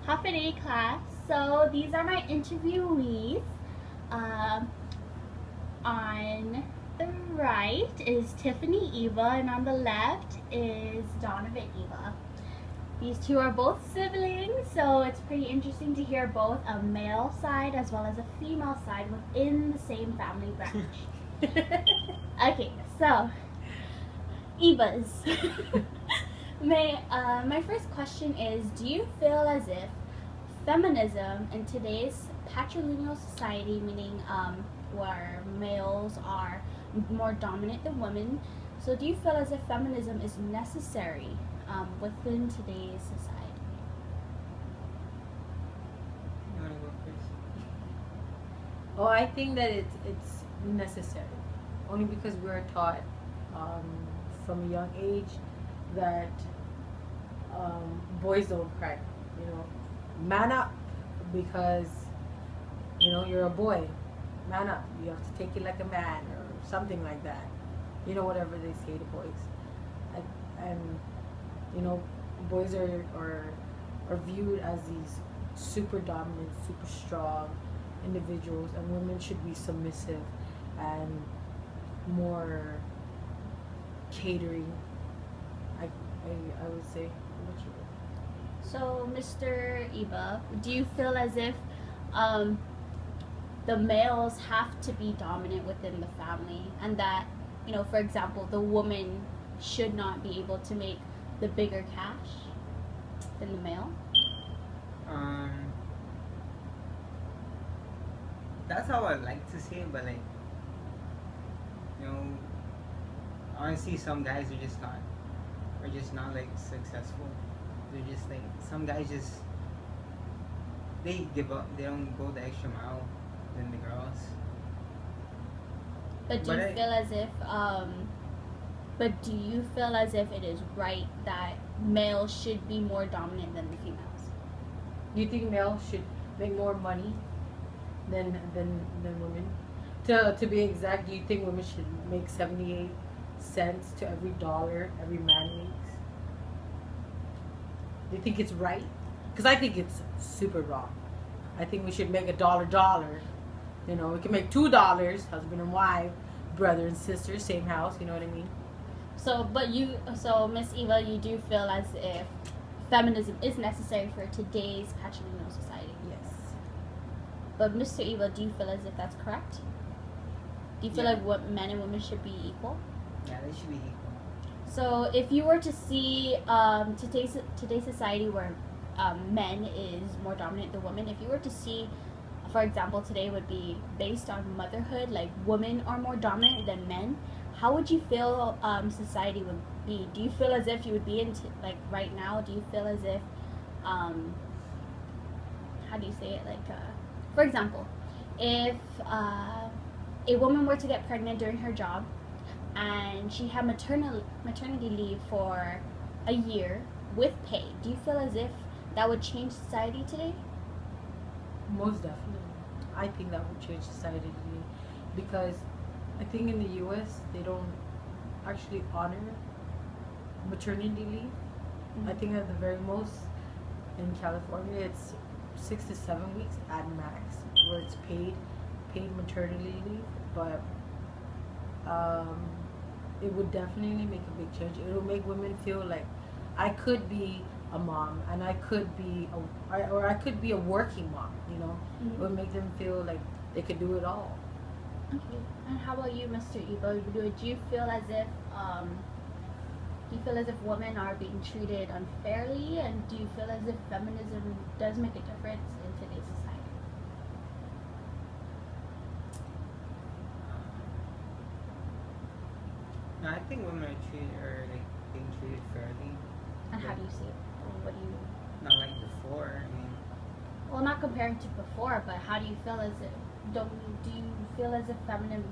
Half a day class. So these are my interviewees. Um, on the right is Tiffany Eva, and on the left is Donovan Eva. These two are both siblings, so it's pretty interesting to hear both a male side as well as a female side within the same family branch. Okay, so Evas. My first question is, do you feel as if feminism in today's patrilineal society, meaning where males are more dominant than women, so do you feel as if feminism is necessary within today's society? You want to go first? Oh, I think that it's necessary, only because we are taught from a young age that boys don't cry. You know, man up, because you're a boy. Man up. You have to take it like a man, or something like that. Whatever they say to boys, and boys are viewed as these super dominant, super strong individuals, and women should be submissive and more catering. I would say. So, Mr. Eva, do you feel as if the males have to be dominant within the family, and that, for example, the woman should not be able to make the bigger cash than the male? That's how I like to see it, but you know, honestly, some guys are just not like successful. They're just like, some guys just, they give up. They don't go the extra mile than the girls. But do you feel as if it is right that males should be more dominant than the females? Do you think males should make more money than women? To be exact, do you think women should make 78 cents to every dollar every man makes? Do you think it's right? Because I think it's super wrong. I think we should make $1. We can make $2, husband and wife, brother and sister, same house. You know what I mean? So Miss Eva, you do feel as if feminism is necessary for today's patrilineal society? Yes. But Mr. Eva, do you feel as if that's correct? Do you feel like what men and women should be equal? Yeah, they should be equal. So if you were to see today's society where men is more dominant than women, if you were to see, for example, today would be based on motherhood, like women are more dominant than men, how would you feel society would be? Do you feel as if you would be into, like right now, do you feel as if, how do you say it, like, for example, if a woman were to get pregnant during her job, and she had maternity leave for a year with pay, do you feel as if that would change society today? Most definitely. I think that would change society today, because I think in the U.S. they don't actually honor maternity leave. Mm-hmm. I think at the very most in California it's 6 to 7 weeks at max where it's paid maternity leave, but it would definitely make a big change. It will make women feel like I could be a mom, and I could be I could be a working mom. Mm-hmm. It would make them feel like they could do it all. Okay. And how about you, Mr. Ebo? Do you feel as if women are being treated unfairly, and do you feel as if feminism does make a difference in today's society? No, I think women are like being treated fairly. And how do you see it? Or what do you? Not like before. I mean, Well, not comparing to before, but how do you feel as if? Do you feel as if feminism?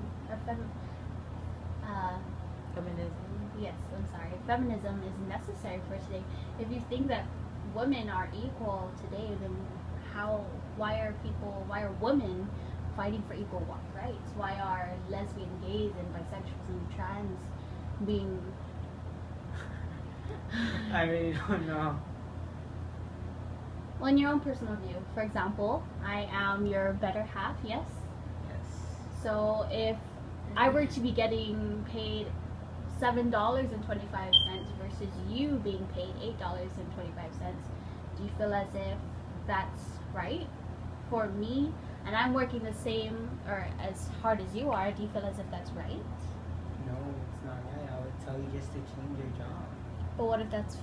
Yes, I'm sorry. Feminism is necessary for today. If you think that women are equal today, then why are women fighting for equal rights? Why are lesbian, gays, and bisexuals and trans being... I really don't know. Well, in your own personal view, for example, I am your better half, yes? Yes. So if I were to be getting paid $7.25 versus you being paid $8.25, do you feel as if that's right for me? And I'm working the same or as hard as you are. Do you feel as if that's right? No, it's not right. I would tell you just to change your job. But what if that's,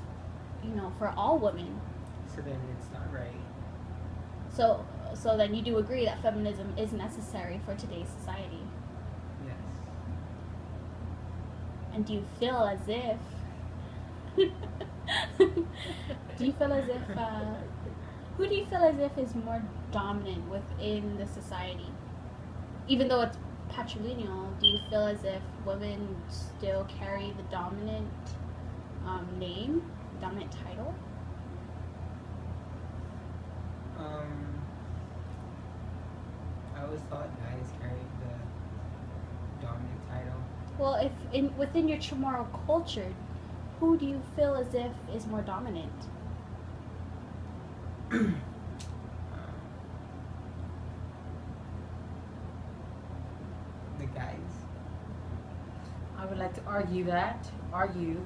for all women? So then it's not right. So then you do agree that feminism is necessary for today's society. Yes. And do you feel as if do you feel as if who do you feel as if is more dominant within the society? Even though it's patrilineal, do you feel as if women still carry the dominant name, dominant title? I always thought guys carried the dominant title. Well, if within your Chamorro culture, who do you feel as if is more dominant? The guys. I would like to argue that. Okay.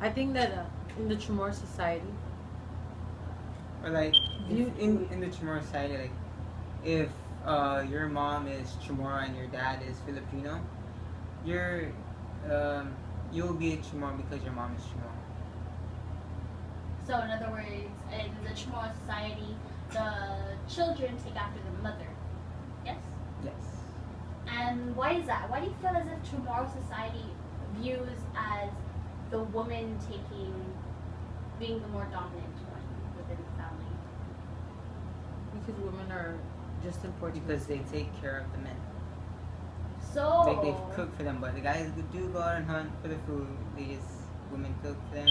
I think that in the Chamorro society, Or like You- in the Chamorro society, like if your mom is Chamorro and your dad is Filipino, you'll be a Chamorro because your mom is Chamorro. So in other words, in the Chamorro society, the children take after the mother. Yes? Yes. And why is that? Why do you feel as if Chamorro society views as the woman being the more dominant one within the family? because women are just important. Because they take care of the men. So Like they cook for them, but the guys do go out and hunt for the food. Women cook for them,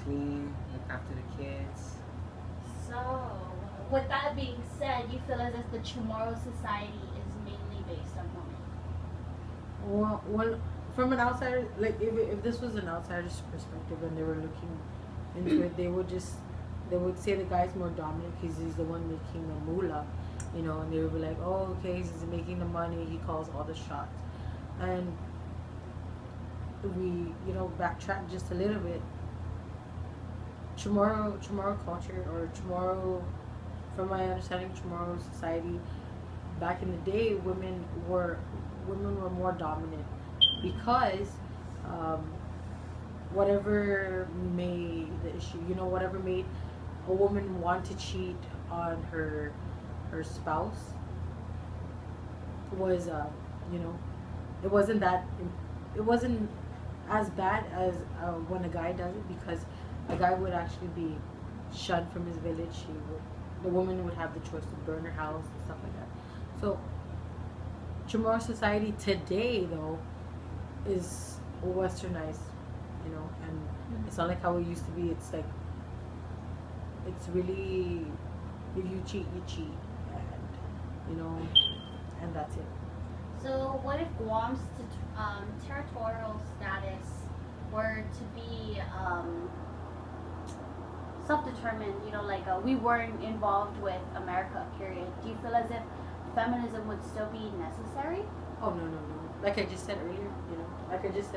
clean, look after the kids. So, with that being said, you feel as if the Chamorro society is mainly based on women. Well, from an outsider, like if this was an outsider's perspective and they were looking into it, they would say the guy's more dominant because he's the one making the moolah, and they would be like, oh, okay, he's making the money, he calls all the shots. And we, backtrack just a little bit. Chamorro culture, or Chamorro, from my understanding, Chamorro society, back in the day, women were more dominant because whatever made the issue, whatever made a woman want to cheat on her spouse was, it wasn't as bad as when a guy does it, because a guy would actually be shunned from his village. The woman would have the choice to burn her house and stuff like that. So Chamorro society today, though, is westernized, and it's not like how it used to be. It's like, it's really, if you cheat, and and that's it. So, what if Guam's territorial status were to be self-determined? We weren't involved with America. Period. Do you feel as if feminism would still be necessary? Oh, no. Like I just said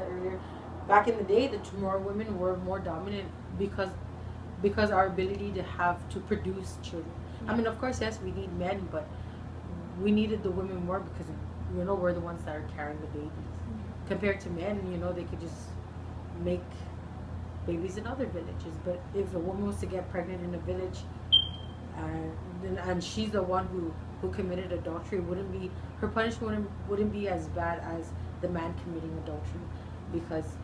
earlier, back in the day, the Chamorro women were more dominant because our ability to produce children. I mean, of course, yes, we need men, but we needed the women more because, we're the ones that are carrying the babies. Compared to men, they could just make babies in other villages. But if a woman was to get pregnant in a village, and she's the one who committed adultery, her punishment wouldn't be as bad as the man committing adultery, because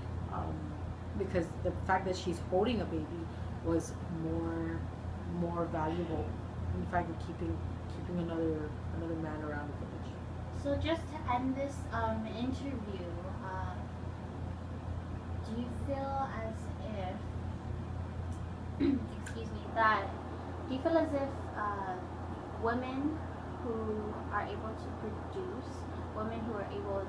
the fact that she's holding a baby was more valuable in the fact of keeping another man around the village. So, just to end this interview, do you feel as if do you feel as if women who are able to produce, women who are able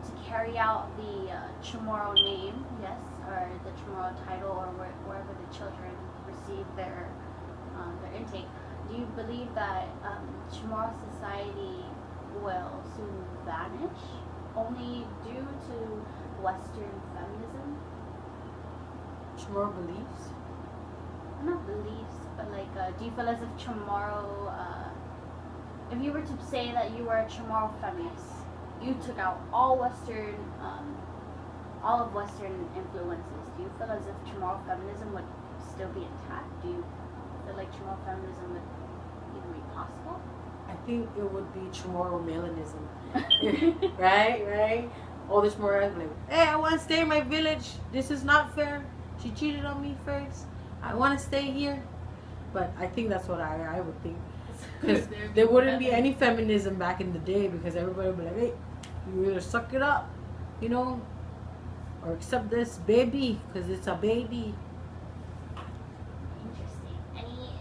to carry out the Chamorro name, yes, or the Chamorro title, or wherever the children receive their intake, do you believe that Chamorro society will soon vanish only due to Western feminism? Chamorro beliefs? Not beliefs, but like, do you feel as if Chamorro, if you were to say that you were a Chamorro feminist, you took out all of Western influences, do you feel as if Chamorro feminism would still be intact? Do you feel like Chamorro feminism would even be possible? I think it would be Chamorro melanism. right? All the Chamorros like, hey, I want to stay in my village. This is not fair. She cheated on me first. I want to stay here. But I think that's what I would think. Because there wouldn't be any feminism back in the day, because everybody would be like, hey, you either suck it up, you know, or accept this baby, because it's a baby. Interesting. Any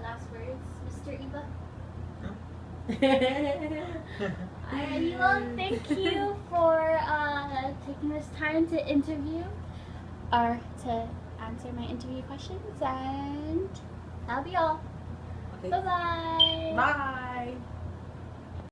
last words, Mr. Eva? Alrighty, well, thank you for taking this time to interview, or to answer my interview questions, and that'll be all. Okay. Bye-bye. Bye.